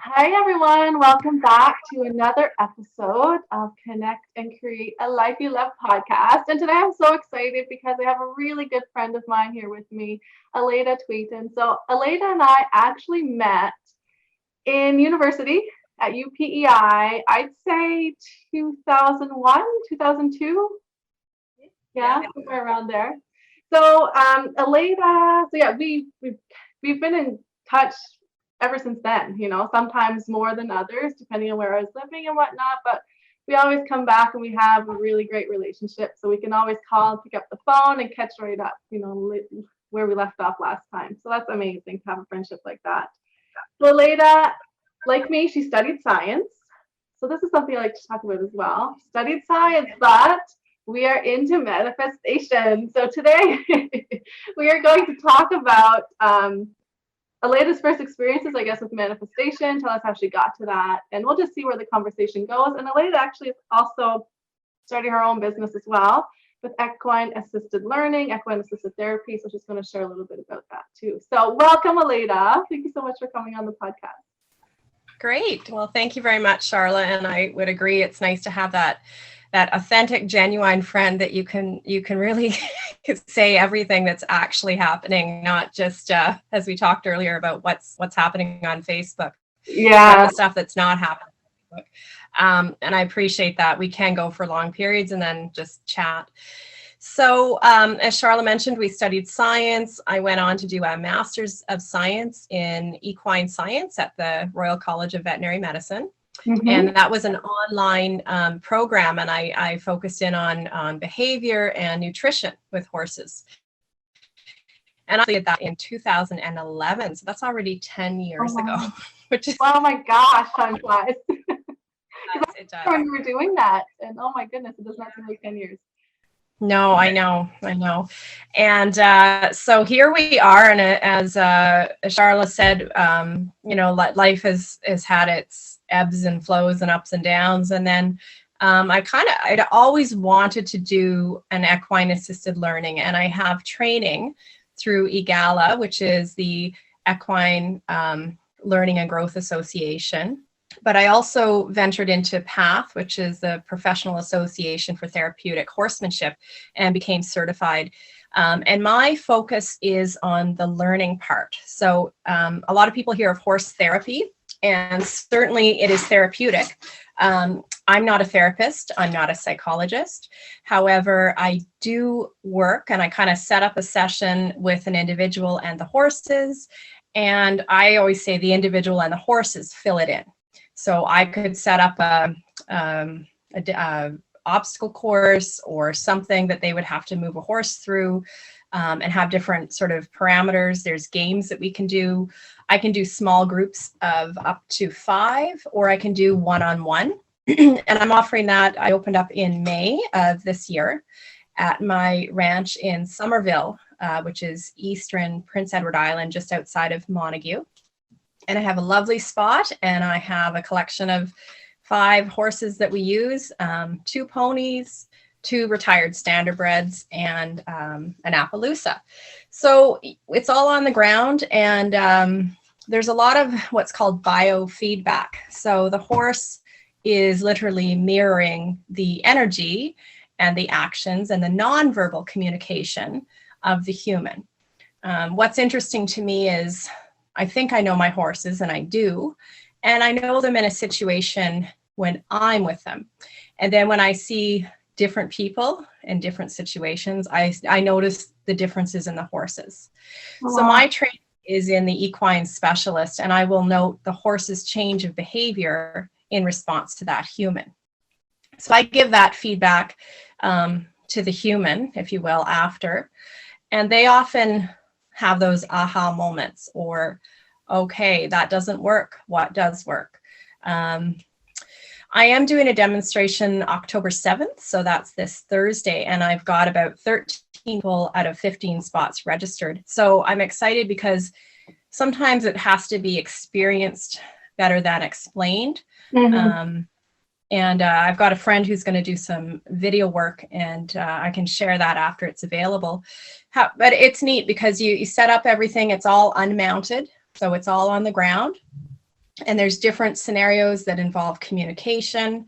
Hi, everyone. Welcome back to another episode of Connect and Create a Life You Love podcast. And today I'm so excited because I have a really good friend of mine here with me, Aleida Tweten. So, Aleida and I actually met in university at UPEI, I'd say 2001, 2002. Yeah, somewhere around there. So, Aleida, we've been in touch ever since then, sometimes more than others, depending on where I was living and whatnot. But we always come back and we have a really great relationship. So we can always call and pick up the phone and catch right up, where we left off last time. So that's amazing to have a friendship like that. So Aleida, like me, she studied science. So this is something I like to talk about as well. Studied science, but we are into manifestation. So today we are going to talk about Aleida's first experiences, I guess, with manifestation. Tell us how she got to that, and we'll just see where the conversation goes. And Aleida actually is also starting her own business as well with Equine Assisted Learning, Equine Assisted Therapy. So she's going to share a little bit about that too. So welcome, Aleida. Thank you so much for coming on the podcast. Great. Well, thank you very much, Sharla. And I would agree. It's nice to have that authentic, genuine friend that you can really say everything that's actually happening, not just as we talked earlier about what's happening on Facebook. Yeah, the stuff that's not happening on Facebook. And I appreciate that. We can go for long periods and then just chat. So as Sharla mentioned, we studied science. I went on to do a Master's of Science in Equine Science at the Royal College of Veterinary Medicine. Mm-hmm. And that was an online program, and I focused in on behavior and nutrition with horses. And I did that in 2011, so that's already 10 years ago. Which is, oh my gosh, time flies. It does. When you were doing that, and oh my goodness, it does not seem like 10 years. No, I know. And so here we are. And as Sharla said, life has had its ebbs and flows and ups and downs. And then I'd always wanted to do an equine assisted learning. And I have training through EGALA, which is the Equine Learning and Growth Association. But I also ventured into PATH, which is the Professional Association for Therapeutic Horsemanship, and became certified. And my focus is on the learning part. So a lot of people hear of horse therapy, and certainly it is therapeutic. I'm not a therapist. I'm not a psychologist. However, I do work, and I kind of set up a session with an individual and the horses. And I always say the individual and the horses fill it in. So I could set up a obstacle course or something that they would have to move a horse through, and have different sort of parameters. There's games that we can do. I can do small groups of up to 5, or I can do one-on-one. And I'm offering that. I opened up in May of this year at my ranch in Somerville, which is eastern Prince Edward Island, just outside of Montague. And I have a lovely spot, and I have a collection of 5 horses that we use, 2 ponies, 2 retired standardbreds, and an Appaloosa. So it's all on the ground, and there's a lot of what's called biofeedback. So the horse is literally mirroring the energy and the actions and the nonverbal communication of the human. What's interesting to me is I think I know my horses, and I do. And I know them in a situation when I'm with them. And then when I see different people in different situations, I notice the differences in the horses. Wow. So my training is in the equine specialist, and I will note the horse's change of behavior in response to that human. So I give that feedback to the human, if you will, after. And they often have those aha moments, or, okay, that doesn't work. What does work? I am doing a demonstration October 7th, so that's this Thursday, and I've got about 13 people out of 15 spots registered. So I'm excited because sometimes it has to be experienced better than explained. Mm-hmm. And I've got a friend who's going to do some video work, and I can share that after it's available. But it's neat because you set up everything. It's all unmounted, so it's all on the ground. And there's different scenarios that involve communication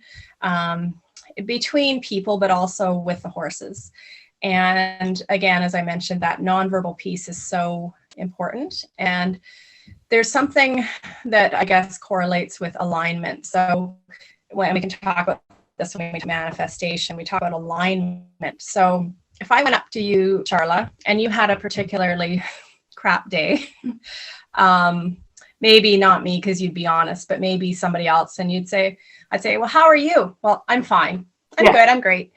between people, but also with the horses. And again, as I mentioned, that nonverbal piece is so important. And there's something that I guess correlates with alignment. So when we can talk about this when we do manifestation, we talk about alignment. So if I went up to you, Sharla, and you had a particularly crap day, maybe not me because you'd be honest, but maybe somebody else, and I'd say, well, how are you? Well, I'm fine. I'm good. I'm great.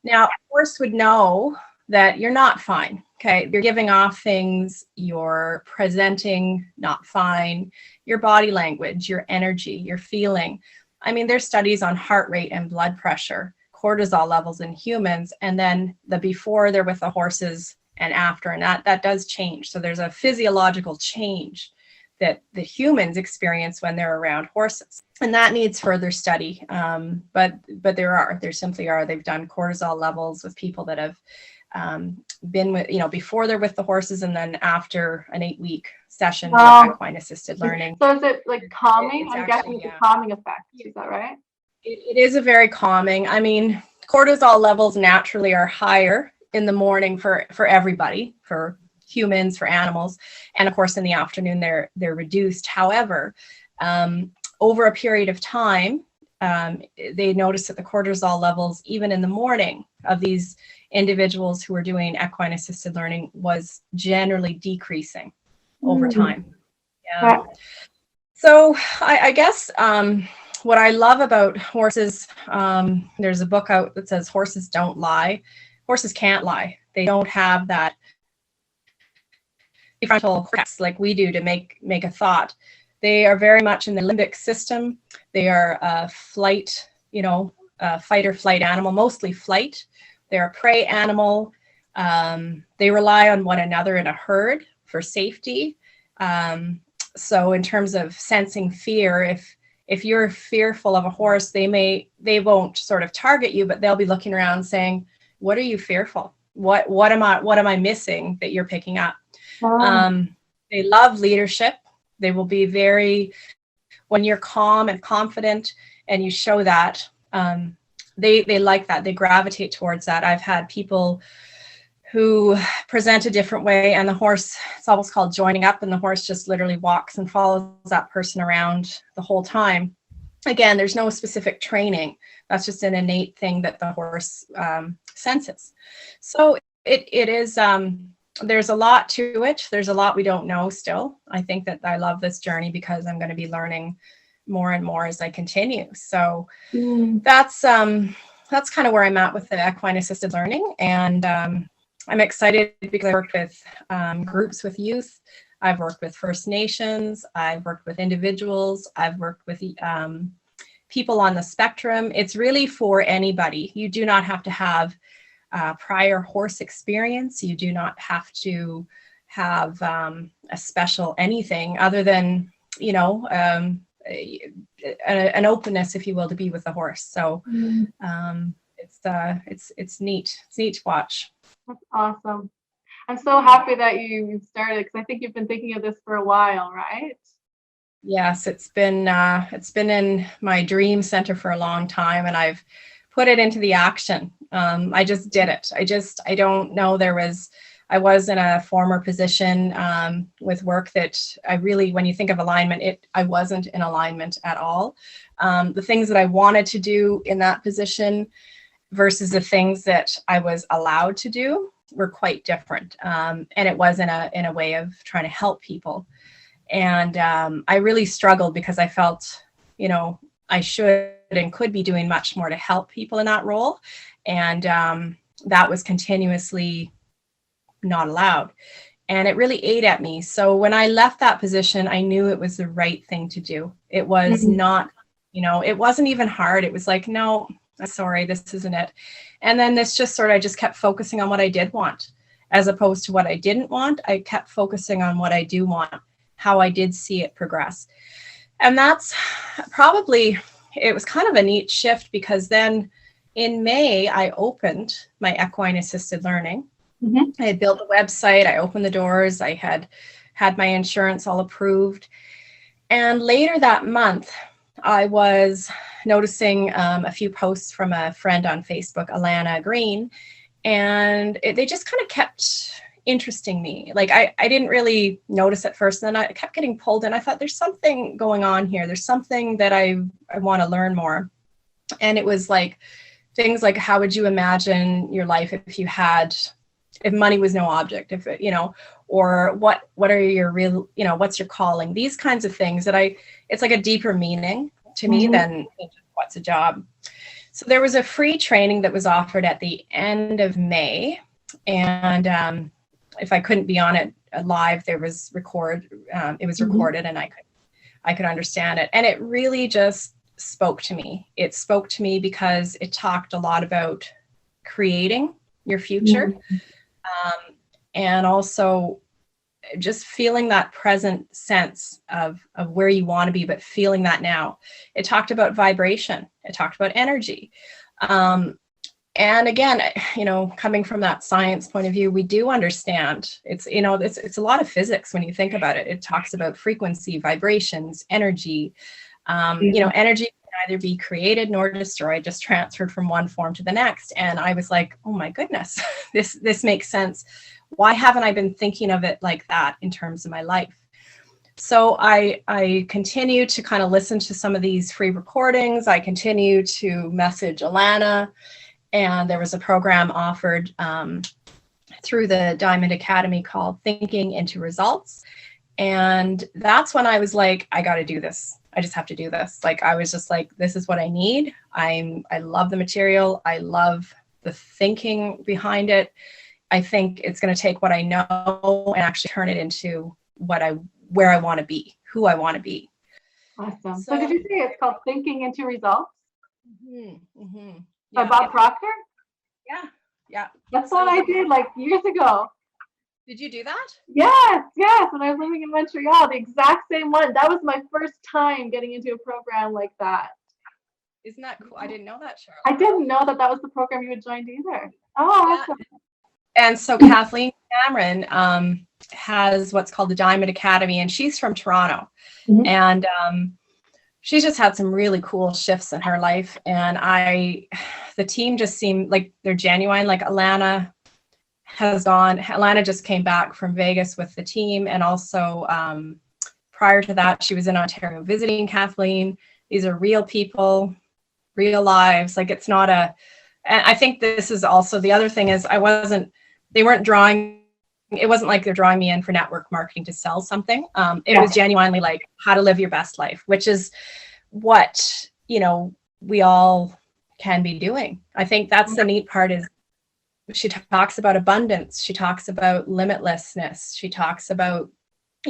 Now, a horse would know that you're not fine. Okay. You're giving off things, you're presenting not fine, your body language, your energy, your feeling. I mean, there's studies on heart rate and blood pressure, cortisol levels in humans, and then the before they're with the horses and after, and that does change. So there's a physiological change that the humans experience when they're around horses. And that needs further study. But there simply are. They've done cortisol levels with people that have been with, before they're with the horses and then after an 8-week session with equine assisted learning. So is it like calming? I'm guessing it's a calming effect. Is that right? It is a very calming. I mean, cortisol levels naturally are higher in the morning for everybody, for humans, for animals, and of course in the afternoon they're reduced. However, over a period of time, they noticed that the cortisol levels, even in the morning, of these individuals who were doing equine assisted learning was generally decreasing over time. Yeah. So I guess what I love about horses, there's a book out that says horses don't lie. Horses can't lie. They don't have that frontal cortex like we do to make a thought. They are very much in the limbic system. They are a flight, fight or flight animal, mostly flight. They're a prey animal. They rely on one another in a herd for safety. So in terms of sensing fear, if you're fearful of a horse, they won't sort of target you, but they'll be looking around saying, what are you fearful? What am I missing that you're picking up? They love leadership. They will be when you're calm and confident and you show that, they like that. They gravitate towards that. I've had people who present a different way and the horse, it's almost called joining up, and the horse just literally walks and follows that person around the whole time. Again, there's no specific training. That's just an innate thing that the horse senses. So it is, there's a lot to it. There's a lot we don't know still. I think that I love this journey because I'm going to be learning more and more as I continue. So that's kind of where I'm at with the equine assisted learning. And I'm excited because I worked with groups with youth. I've worked with First Nations. I've worked with individuals. I've worked with people on the spectrum. It's really for anybody. You do not have to have prior horse experience. You do not have to have a special anything other than, an openness, if you will, to be with the horse. So it's neat. It's neat to watch. That's awesome. I'm so happy that you started, because I think you've been thinking of this for a while, right? Yes, it's been in my dream center for a long time, and I've put it into the action. I just did it. I don't know. I was in a former position with work that I really, when you think of alignment, I wasn't in alignment at all. The things that I wanted to do in that position versus the things that I was allowed to do were quite different. And it was in a way of trying to help people. And I really struggled because I felt, I should and could be doing much more to help people in that role. And that was continuously not allowed. And it really ate at me. So when I left that position, I knew it was the right thing to do. It was not, it wasn't even hard. It was like, no, I'm sorry, this isn't it. And then this just I just kept focusing on what I did want, as opposed to what I didn't want. I kept focusing on what I do want, how I did see it progress. And that's probably, it was kind of a neat shift, because then in May, I opened my equine assisted learning. I had built a website. I opened the doors. I had my insurance all approved. And later that month, I was noticing a few posts from a friend on Facebook, Alana Green, and they just kind of kept interesting me. Like I didn't really notice at first, and then I kept getting pulled in. I thought there's something going on here. There's something that I want to learn more. And it was like things like, how would you imagine your life if money was no object, if it, or what are your real, what's your calling? These kinds of things that it's like a deeper meaning to me than just what's a job. So there was a free training that was offered at the end of May. And if I couldn't be on it live, it was recorded and I could understand it. And it really just spoke to me. It spoke to me because it talked a lot about creating your future. And also just feeling that present sense of where you want to be, but feeling that now. It talked about vibration. It talked about energy. And again, coming from that science point of view, we do understand it's a lot of physics when you think about it. It talks about frequency, vibrations, energy. Energy can neither be created nor destroyed, just transferred from one form to the next. And I was like, oh my goodness, this makes sense. Why haven't I been thinking of it like that in terms of my life? So I continue to kind of listen to some of these free recordings. I continue to message Alana, and there was a program offered through the Diamond Academy called Thinking into Results. And that's when I was like, I got to do this. I just have to do this. Like, I was just like, this is what I need. I love the material. I love the thinking behind it. I think it's going to take what I know and actually turn it into where I want to be, who I want to be. Awesome. So did you say it's called Thinking into Results? By Yeah. Bob Proctor? Yeah. That's what I did like years ago. Did you do that? Yes. When I was living in Montreal, the exact same one. That was my first time getting into a program like that. Isn't that cool? I didn't know that, Sharla. I didn't know that was the program you had joined either. Oh, awesome. And so Kathleen Cameron has what's called the Diamond Academy, and she's from Toronto. And she's just had some really cool shifts in her life. And the team just seemed like they're genuine. Like Alana just came back from Vegas with the team. And also prior to that, she was in Ontario visiting Kathleen. These are real people, real lives. Like, it's not and I think this is also the other thing is it wasn't like they're drawing me in for network marketing to sell something. It was genuinely like how to live your best life, which is what, we all can be doing. I think that's the neat part is she talks about abundance. She talks about limitlessness. She talks about,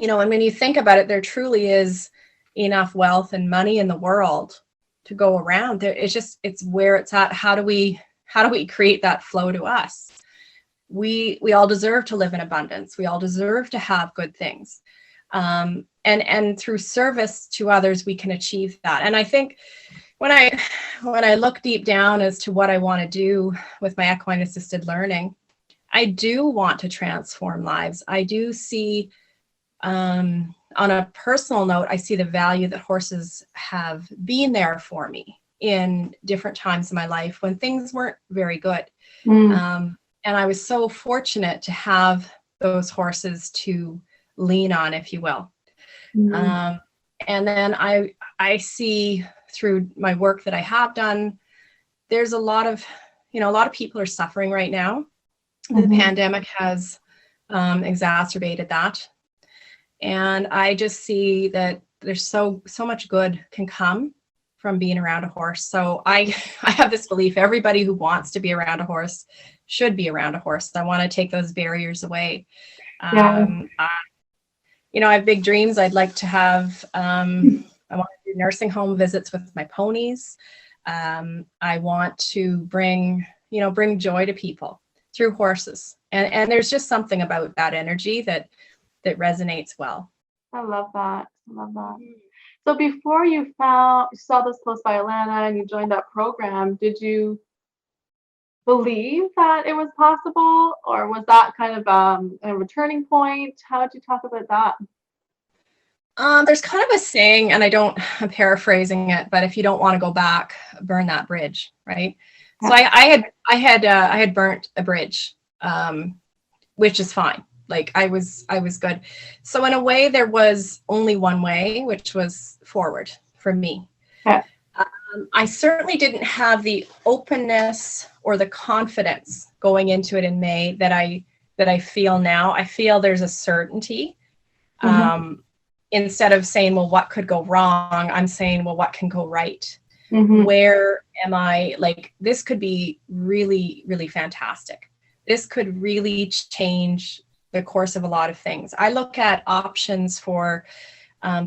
and when you think about it, there truly is enough wealth and money in the world to go around. It's where it's at. How do we create that flow to us? We all deserve to live in abundance. We all deserve to have good things. And through service to others, we can achieve that. And I think when I look deep down as to what I want to do with my equine assisted learning, I do want to transform lives. I do see, on a personal note, I see the value that horses have been there for me in different times in my life when things weren't very good. And I was so fortunate to have those horses to lean on, if you will. And then I see through my work that I have done, there's a lot of people are suffering right now. The pandemic has exacerbated that. And I just see that there's so much good can come from being around a horse. So I have this belief everybody who wants to be around a horse should be around a horse. I want to take those barriers away. I have big dreams. I'd like to have, I want to do nursing home visits with my ponies. I want to bring joy to people through horses. And there's just something about that energy that resonates well. I love that. So before you saw this post by Alana and you joined that program, did you believe that it was possible, or was that kind of a turning point? How did you talk about that? There's kind of a saying, and I'm paraphrasing it, but if you don't want to go back, burn that bridge, right? So I had burnt a bridge, which is fine. Like I was good. So in a way, there was only one way, which was forward for me. Yeah. I certainly didn't have the openness or the confidence going into it in May that I feel now. I feel there's a certainty. Instead of saying, well, what could go wrong? I'm saying, well, what can go right? Where am I? Like, this could be really, really fantastic. This could really change the course of a lot of things. I look at options for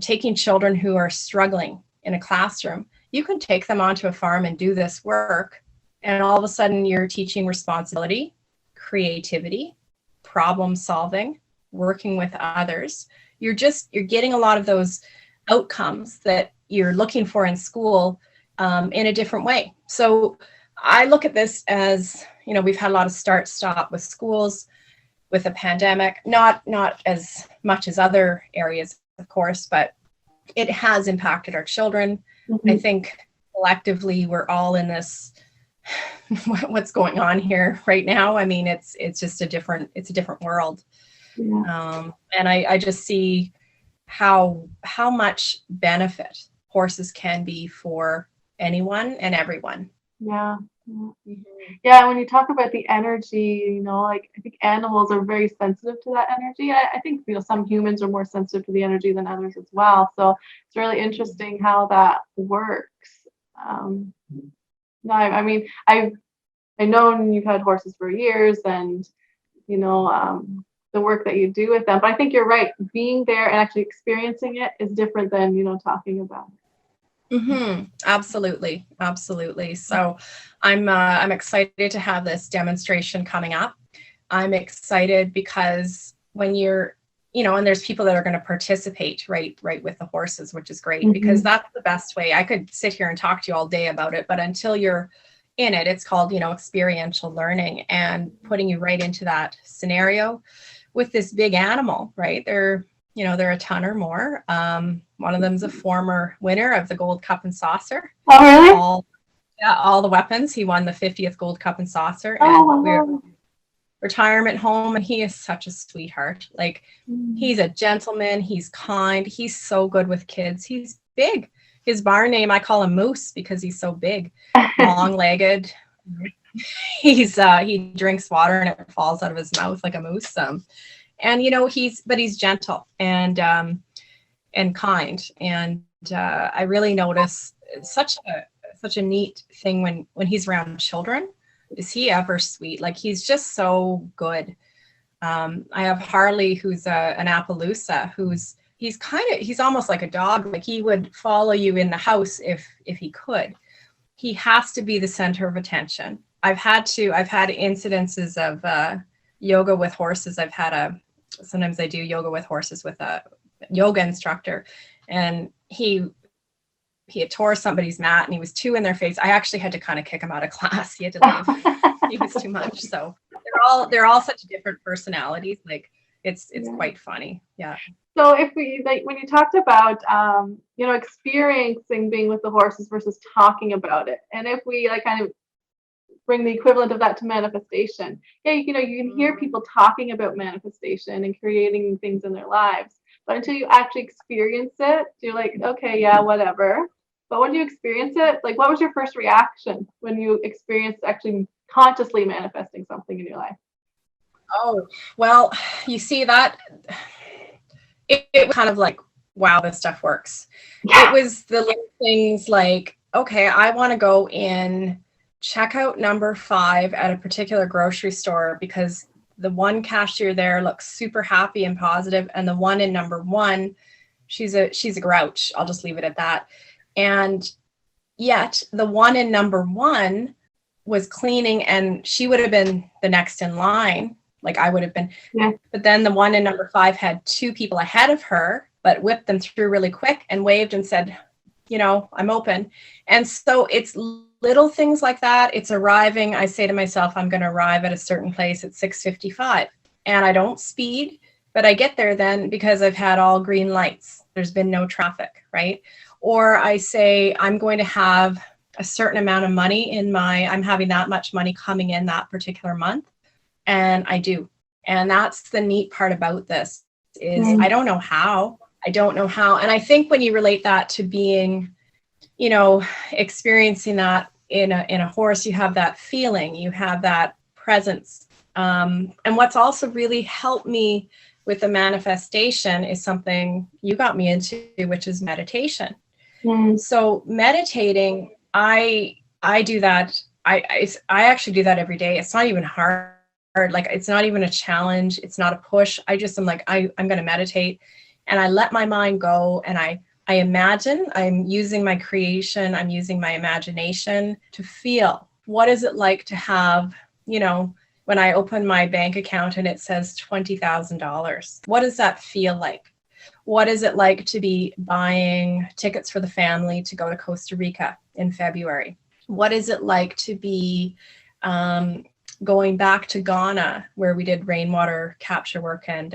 taking children who are struggling in a classroom. You can take them onto a farm and do this work, and all of a sudden you're teaching responsibility, creativity, problem solving, working with others. You're getting a lot of those outcomes that you're looking for in school in a different way. So I look at this as, we've had a lot of start-stop with schools, with the pandemic, not as much as other areas, of course, but it has impacted our children. I think collectively we're all in this, what's going on here right now. I mean, it's just a different world. Yeah. And I just see how much benefit horses can be for anyone and everyone. Yeah. Yeah, when you talk about the energy, like I think animals are very sensitive to that energy. I think some humans are more sensitive to the energy than others as well. So it's really interesting how that works. No, I mean I've known you've had horses for years, and the work that you do with them. But I think you're right. Being there and actually experiencing it is different than talking about it. Absolutely. So I'm excited to have this demonstration coming up. I'm excited because when you're, and there's people that are going to participate right with the horses, which is great, because that's the best way. I could sit here and talk to you all day about it, but until you're in it, it's called, experiential learning, and putting you right into that scenario with this big animal, right? They're a ton or more. One of them's a former winner of the Gold Cup and Saucer. Oh, really? All the weapons. He won the 50th Gold Cup and Saucer. Oh, and we're retirement home, and he is such a sweetheart. Like, he's a gentleman. He's kind. He's so good with kids. He's big. His barn name, I call him Moose because he's so big, long-legged. He drinks water and it falls out of his mouth like a moose. And he's gentle and kind. And I really notice such a neat thing when he's around children. Is he ever sweet? Like, he's just so good. I have Harley, who's an Appaloosa, he's almost like a dog. Like, he would follow you in the house if he could. He has to be the center of attention. I've had incidences of yoga with horses. Sometimes I do yoga with horses with a yoga instructor, and he had tore somebody's mat and he was too in their face. I actually had to kind of kick him out of class. He had to leave. He was too much. So they're all such different personalities. Like, it's quite funny. Yeah. So if we, like, when you talked about experiencing being with the horses versus talking about it, and if we kind of bring the equivalent of that to manifestation, you can hear people talking about manifestation and creating things in their lives, but until you actually experience it, you're like, okay, yeah, whatever. But when you experience it, like, what was your first reaction when you experienced actually consciously manifesting something in your life? Oh, well, you see that it was kind of like, wow, this stuff works. Yeah. It was the little things like, okay, I want to go in checkout number 5 at a particular grocery store because the one cashier there looks super happy and positive, and the one in number 1, she's a grouch. I'll just leave it at that. And yet the one in number 1 was cleaning, and she would have been the next in line, like I would have been. Yeah. But then the one in number 5 had 2 people ahead of her, but whipped them through really quick and waved and said, I'm open. And so it's little things like that. It's arriving. I say to myself, I'm going to arrive at a certain place at 6:55, and I don't speed. but I get there then because I've had all green lights. There's been no traffic, right? Or I say I'm going to have a certain amount of money I'm having that much money coming in that particular month. And I do. And that's the neat part about this is I don't know how. And I think when you relate that to being, experiencing that in a horse, you have that feeling, you have that presence. And what's also really helped me with the manifestation is something you got me into, which is meditation. So meditating, I do that. I actually do that every day. It's not even hard. Like, it's not even a challenge. It's not a push. I'm like, I'm going to meditate, and I let my mind go, and I imagine I'm using my creation. I'm using my imagination to feel what is it like to have, when I open my bank account and it says $20,000, what does that feel like? What is it like to be buying tickets for the family to go to Costa Rica in February? What is it like to be going back to Ghana, where we did rainwater capture work and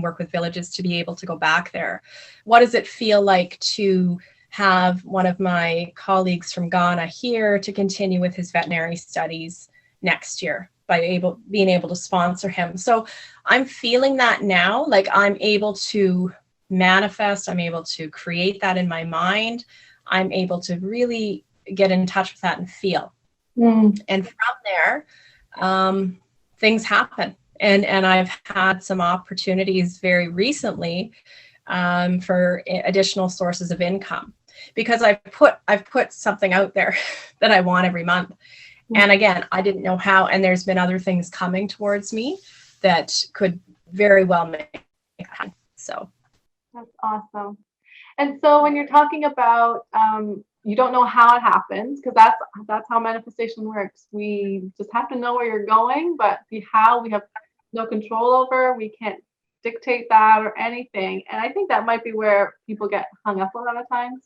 work with villages, to be able to go back there? What does it feel like to have one of my colleagues from Ghana here to continue with his veterinary studies next year by being able to sponsor him? So I'm feeling that now, like I'm able to manifest, I'm able to create that in my mind. I'm able to really get in touch with that and feel. And from there, things happen. And I've had some opportunities very recently for additional sources of income, because I've put something out there that I want every month. And again, I didn't know how, and there's been other things coming towards me that could very well make it happen. So that's awesome. And so when you're talking about you don't know how it happens, because that's how manifestation works. We just have to know where you're going, but the how we have no control over. We can't dictate that or anything. And I think that might be where people get hung up a lot of times.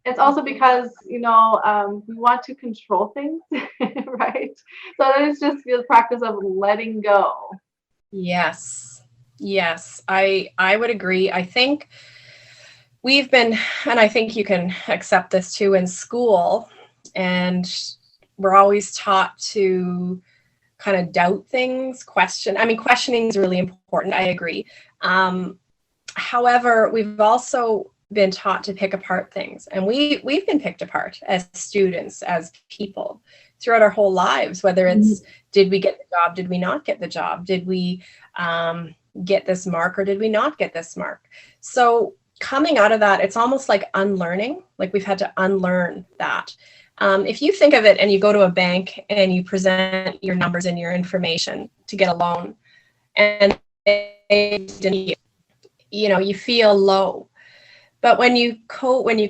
It's also because, we want to control things, right? So it's just the practice of letting go. Yes, I would agree. I think we've been, and I think you can accept this too, in school, and we're always taught to kind of doubt things, question. I mean, questioning is really important. I agree. However, we've also been taught to pick apart things, and we've been picked apart as students, as people, throughout our whole lives, whether it's did we get the job, did we not get the job, did we get this mark, or did we not get this mark? So coming out of that, it's almost like unlearning, like we've had to unlearn that. If you think of it and you go to a bank and you present your numbers and your information to get a loan, and you feel low. But when you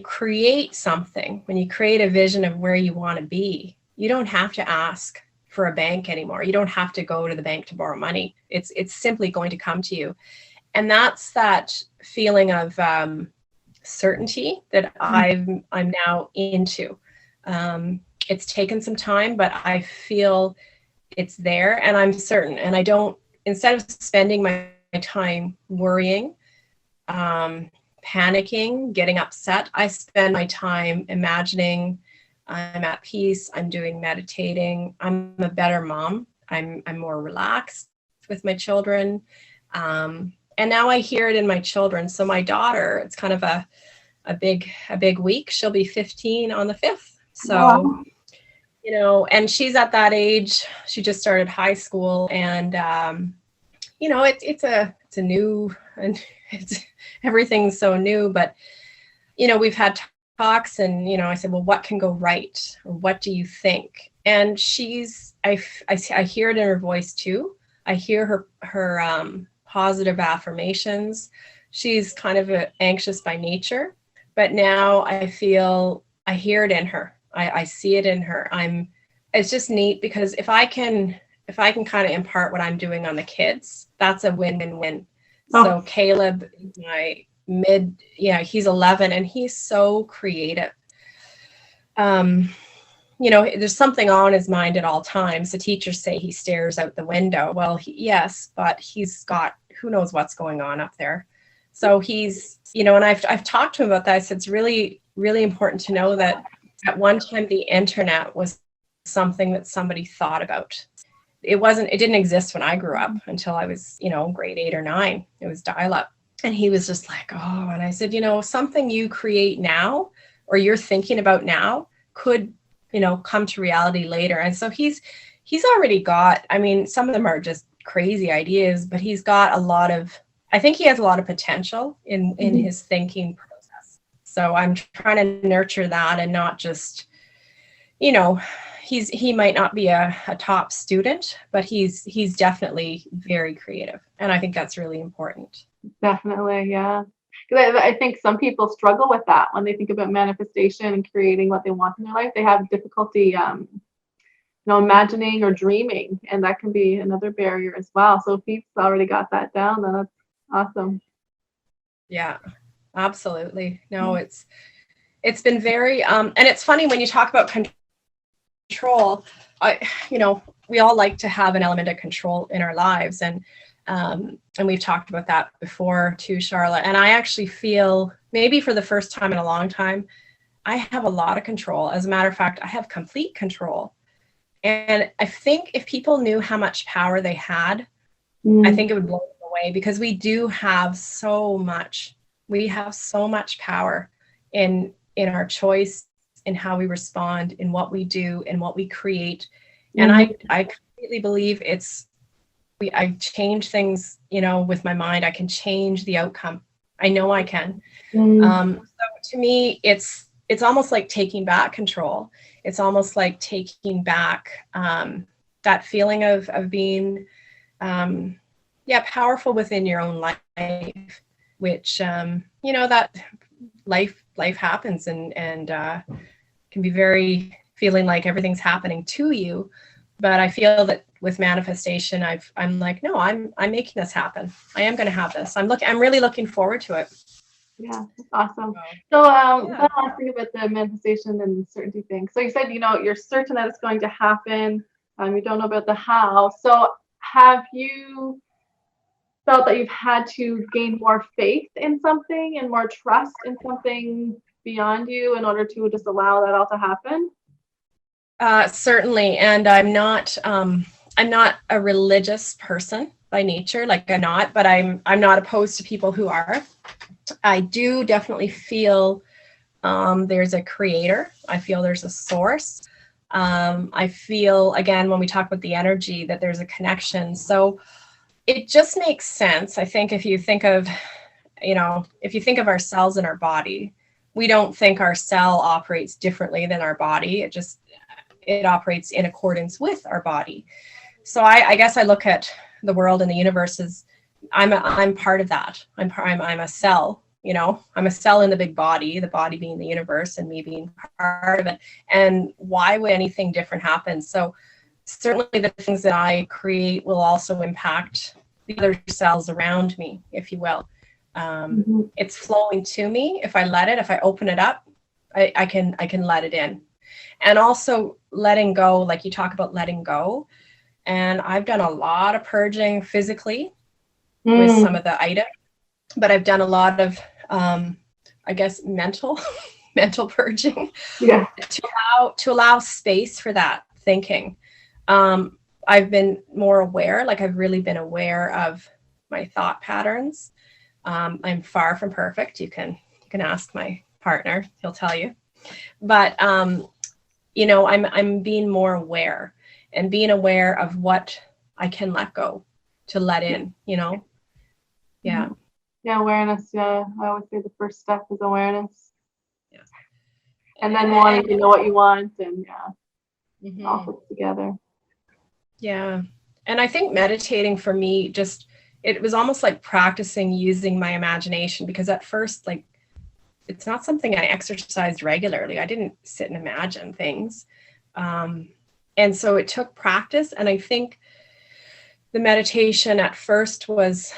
create something, when you create a vision of where you want to be, you don't have to ask for a bank anymore. You don't have to go to the bank to borrow money. It's simply going to come to you. And that's that feeling of certainty that I'm now into. It's taken some time, but I feel it's there, and I'm certain. And I don't, instead of spending my time worrying, panicking, getting upset, I spend my time imagining I'm at peace, I'm doing meditating, I'm a better mom, I'm more relaxed with my children. And now I hear it in my children. So my daughter, it's kind of a big week. She'll be 15 on the 5th. So, wow. And she's at that age. She just started high school, and it's a new, and it's everything's so new. But we've had talks, and I said, well, what can go right, or what do you think? And I hear it in her voice too. I hear her positive affirmations. She's kind of anxious by nature, but now I hear it in her. I see it in her. It's just neat, because if I can kind of impart what I'm doing on the kids, that's a win-win-win. Oh. So Caleb, my he's 11, and he's so creative. There's something on his mind at all times. The teachers say he stares out the window. Well, yes, but he's got who knows what's going on up there. So he's, and I've talked to him about that. I said, it's really, really important to know that at one time the internet was something that somebody thought about. It didn't exist when I grew up until I was, grade 8 or 9. It was dial-up. And he was just like, oh, and I said, something you create now or you're thinking about now could, come to reality later. And so he's already got, some of them are just crazy ideas, but he's got I think he has a lot of potential in his thinking process. So I'm trying to nurture that and not just, he might not be a top student, but he's definitely very creative. And I think that's really important. Definitely, yeah. Because I think some people struggle with that when they think about manifestation and creating what they want in their life. They have difficulty, imagining or dreaming, and that can be another barrier as well. So if he's already got that down, then that's awesome. Yeah, absolutely. No, it's been very, and it's funny when you talk about control, we all like to have an element of control in our lives. And we've talked about that before too, Sharla. And I actually feel maybe for the first time in a long time, I have a lot of control. As a matter of fact, I have complete control. And I think if people knew how much power they had, I think it would blow them away, because we do have so much. We have so much power in our choice, in how we respond, in what we do, in what we create. And I completely believe I change things, with my mind. I can change the outcome. I know I can. So to me, it's almost like taking back control. It's almost like taking back that feeling of being, powerful within your own life, which, that life happens and can be very feeling like everything's happening to you. But I feel that with manifestation, I'm like, no, I'm making this happen. I am going to have this. I'm really looking forward to it. Yeah, that's awesome. So one last thing about the manifestation and certainty thing. So you said, you're certain that it's going to happen. You don't know about the how. So have you felt that you've had to gain more faith in something and more trust in something beyond you in order to just allow that all to happen? Certainly. And I'm not a religious person by nature, like I'm not, but I'm not opposed to people who are. I do definitely feel there's a creator. I feel there's a source. I feel, again, when we talk about the energy, that there's a connection. So it just makes sense. I think if you think of our cells in our body, we don't think our cell operates differently than our body. It operates in accordance with our body. So I guess I look at the world and the universe as I'm part of that. I'm a cell, I'm a cell in the big body, the body being the universe and me being part of it. And why would anything different happen? So certainly the things that I create will also impact the other cells around me, if you will. It's flowing to me. If I open it up, I can let it in. And also letting go, like you talk about letting go. And I've done a lot of purging physically with some of the items, but I've done a lot of, mental purging to allow space for that thinking. I've been more aware, I've really been aware of my thought patterns. I'm far from perfect. You can ask my partner, he'll tell you. But, I'm being more aware and being aware of what I can let go to let in, Yeah. Yeah, awareness. Yeah, I always say the first step is awareness. Yeah. And then wanting to know what you want, and it all fits together. Yeah. And I think meditating for me, it was almost like practicing using my imagination, because at first, it's not something I exercised regularly. I didn't sit and imagine things. And so it took practice. And I think the meditation at first was,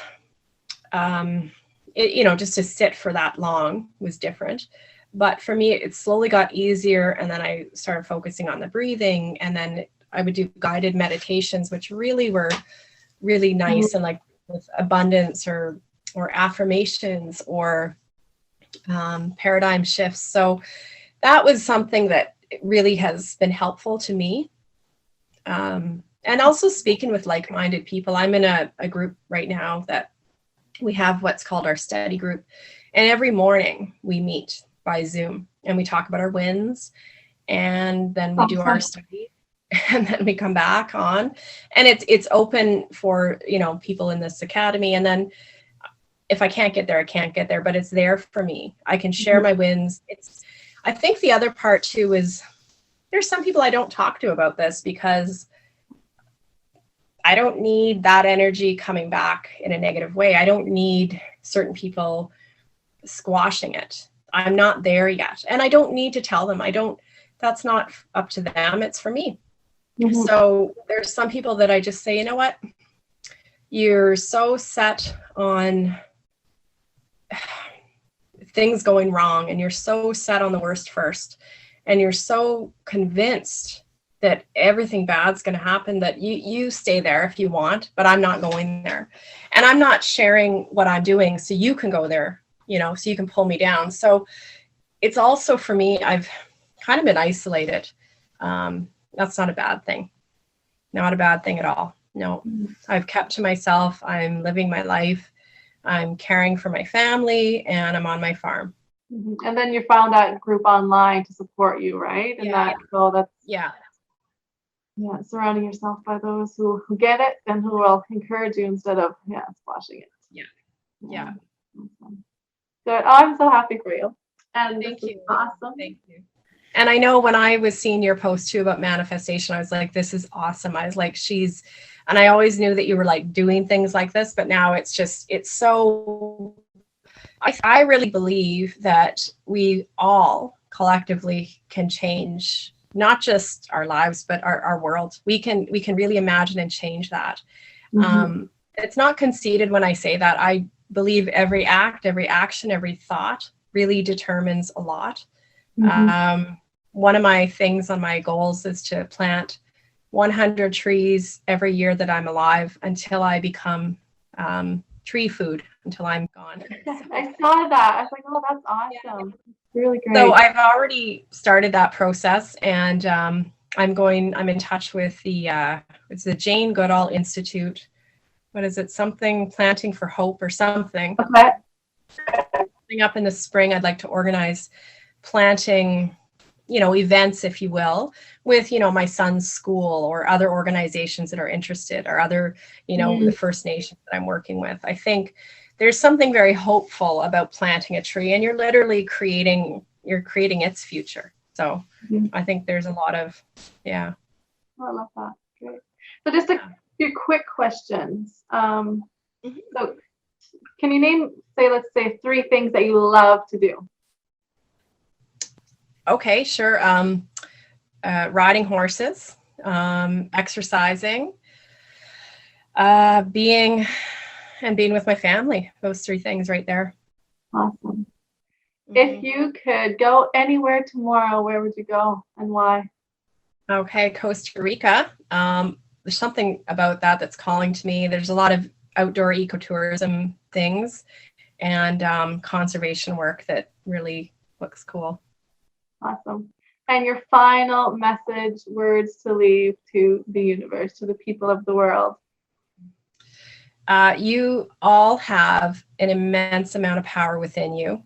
just to sit for that long was different. But for me, it slowly got easier. And then I started focusing on the breathing. And then I would do guided meditations, which really were really nice and with abundance or affirmations or paradigm shifts. So that was something that really has been helpful to me. And also speaking with like-minded people. I'm in a group right now that we have what's called our study group. And every morning we meet by Zoom and we talk about our wins, and then we do our study, and then we come back on, and it's open for, people in this academy. And then if I can't get there, I can't get there, but it's there for me. I can share my wins. I think the other part too is there's some people I don't talk to about this because I don't need that energy coming back in a negative way. I don't need certain people squashing it. I'm not there yet. And I don't need to tell them. That's not up to them. It's for me. Mm-hmm. So there's some people that I just say, you know what? You're so set on things going wrong, and you're so set on the worst first, and you're so convinced that everything bad's going to happen that you stay there if you want, but I'm not going there. And I'm not sharing what I'm doing so you can go there, so you can pull me down. So it's also for me, I've kind of been isolated. That's not a bad thing. Not a bad thing at all. No, I've kept to myself. I'm living my life. I'm caring for my family, and I'm on my farm. Mm-hmm. And then you found that group online to support you, right? And surrounding yourself by those who get it and who will encourage you instead of squashing it. Yeah. Awesome. Good. Oh, I'm so happy for you. And thank you. Awesome. Thank you. And I know when I was seeing your post too about manifestation, I was like, this is awesome. I was like, and I always knew that you were like doing things like this, but now it's so, I really believe that we all collectively can change not just our lives, but our world. We can really imagine and change that. Mm-hmm. It's not conceited when I say that. I believe every act, every action, every thought really determines a lot. Mm-hmm. One of my things on my goals is to plant 100 trees every year that I'm alive until I become tree food, until I'm gone. I saw that. I was like, oh, that's awesome. Yeah. Really great. So I've already started that process, and I'm in touch with it's the Jane Goodall Institute. What is it? Something Planting for Hope or something. Okay. Coming up in the spring, I'd like to organize planting, events, if you will, with, my son's school or other organizations that are interested, or other, the First Nations that I'm working with. I think there's something very hopeful about planting a tree, and you're literally creating its future. So I think there's a lot of, I love that. Great. So just a few quick questions. So can you let's say 3 things that you love to do? Okay, sure. Riding horses, exercising, being with my family. Those 3 things right there. Awesome. Mm-hmm. If you could go anywhere tomorrow, where would you go and why? Okay, Costa Rica. There's something about that's calling to me. There's a lot of outdoor ecotourism things and conservation work that really looks cool. Awesome. And your final message, words to leave to the universe, to the people of the world? You all have an immense amount of power within you.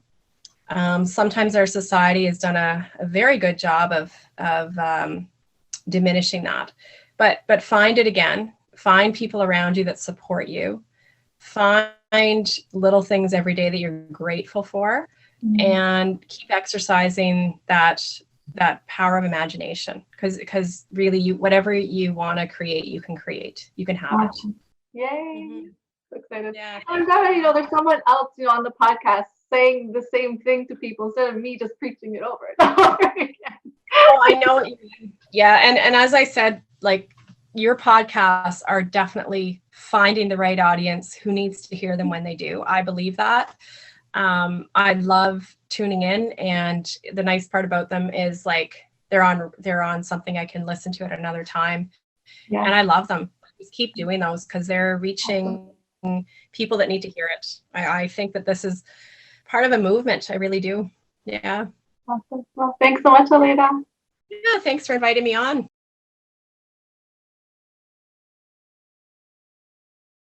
Sometimes our society has done a very good job of diminishing that, but find it again. Find people around you that support you. Find little things every day that you're grateful for. Mm-hmm. And keep exercising that power of imagination, because really whatever you want to create, you can create. You can have it. Yay. Mm-hmm. So excited. Yeah. I'm glad there's someone else on the podcast saying the same thing to people instead of me just preaching it over. Oh, I know what you mean. Yeah, and as I said, like, your podcasts are definitely finding the right audience who needs to hear them when they do. I believe that. I love tuning in, and the nice part about them is like they're on something I can listen to at another time. Yeah. And I love them. Just keep doing those because they're reaching people that need to hear it. I think that this is part of a movement. I really do. Yeah. Awesome. Well, thanks so much, Aleida. Yeah, thanks for inviting me on.